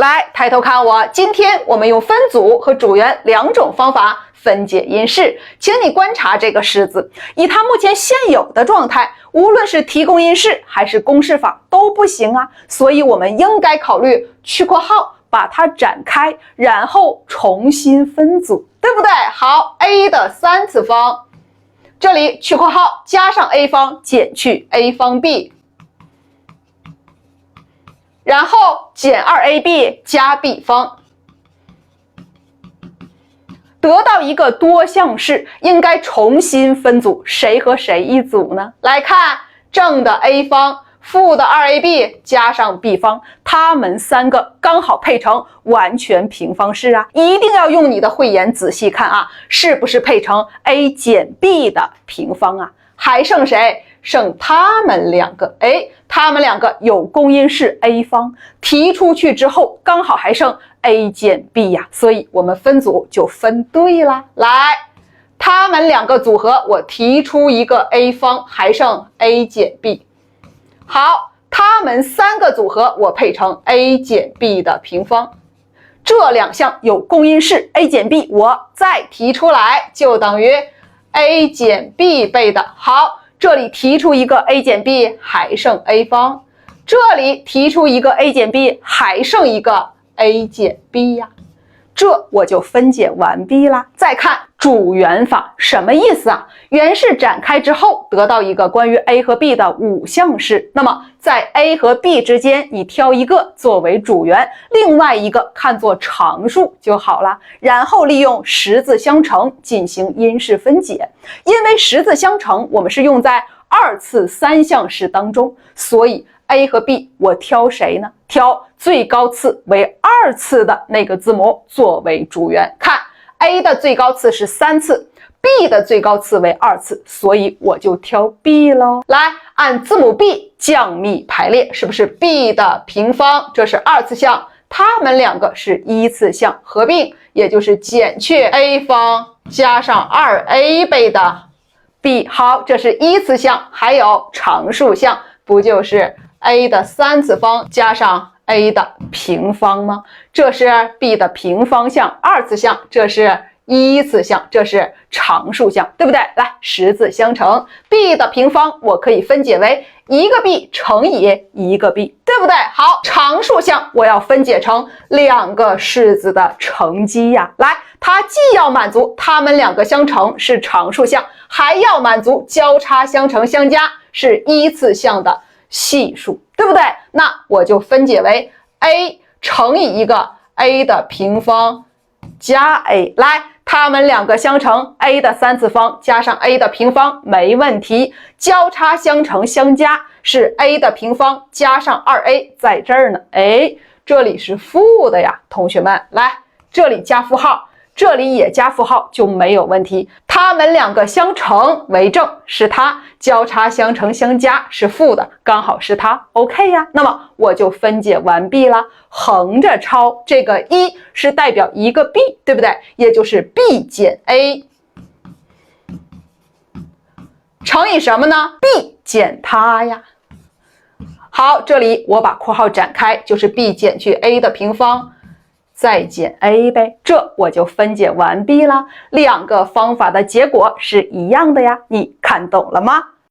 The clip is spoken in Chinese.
来，抬头看我，今天我们用分组和主元两种方法分解因式，请你观察这个式子，以它目前现有的状态，无论是提供因式还是公式法都不行啊，所以我们应该考虑去括号，把它展开，然后重新分组，对不对？好 ，a 的3次方，这里去括号加上 a 方减去 a 方 b， 然后减 2ab 加 b 方。得到一个多项式，应该重新分组，谁和谁一组呢？来看正的 a 方，负的 2ab 加上 b 方，它们三个刚好配成完全平方式啊！一定要用你的慧眼仔细看啊，是不是配成 a 减 b 的平方啊？还剩谁？剩他们两个。他们两个有公因式 a 方，提出去之后刚好还剩 a 减 b 呀，所以我们分组就分对了。来，他们两个组合，我提出一个 a 方，还剩 a 减 b。好，他们三个组合，我配成 a 减 b 的平方。这两项有公因式 a 减 b， 我再提出来就等于 a 减 b 倍的。好，这里提出一个 a 减 b 还剩 a 方，这里提出一个 a 减 b 还剩一个 a 减 b 呀，这我就分解完毕啦。再看主元法，什么意思啊？元式展开之后得到一个关于 a 和 b 的5项式，那么在 a 和 b 之间你挑一个作为主元，另外一个看作常数就好了，然后利用十字相乘进行因式分解。因为十字相乘我们是用在2次3项式当中，所以 a 和 b 我挑谁呢？挑最高次为2次的那个字母作为主元。看 a 的最高次是3次， b 的最高次为2次，所以我就挑 b 咯。来，按字母 b 降幂排列，是不是 b 的平方？这是2次项，它们两个是1次项，合并也就是减去 a 方加上 2a 倍的 b。好，这是1次项，还有常数项，不就是 a 的3次方加上 a 的平方吗？这是 b 的平方项2次项，这是1次项，这是常数项，对不对？来，十字相乘 b 的平方我可以分解为一个 b 乘以一个 b， 对不对？好，常数项我要分解成2个式子的乘积呀。来，它既要满足它们两个相乘是常数项，还要满足交叉相乘相加是1次项的系数，对不对？那我就分解为 a 乘以一个 a 的平方加 a。 来，它们两个相乘 a 的3次方加上 a 的平方没问题，交叉相乘相加是 a 的平方加上 2a， 在这儿呢，这里是负的呀，同学们，来，这里加负号，这里也加负号就没有问题。它们两个相乘为正是它，交叉相乘相加是负的，刚好是它 OK 呀。那么我就分解完毕啦。横着抄，这个1是代表一个 b， 对不对？也就是 b 减 a 乘以什么呢？ b 减它呀。好，这里我把括号展开，就是 b 减去 a 的平方再减 a 呗，这我就分解完毕了。2个方法的结果是一样的呀，你看懂了吗？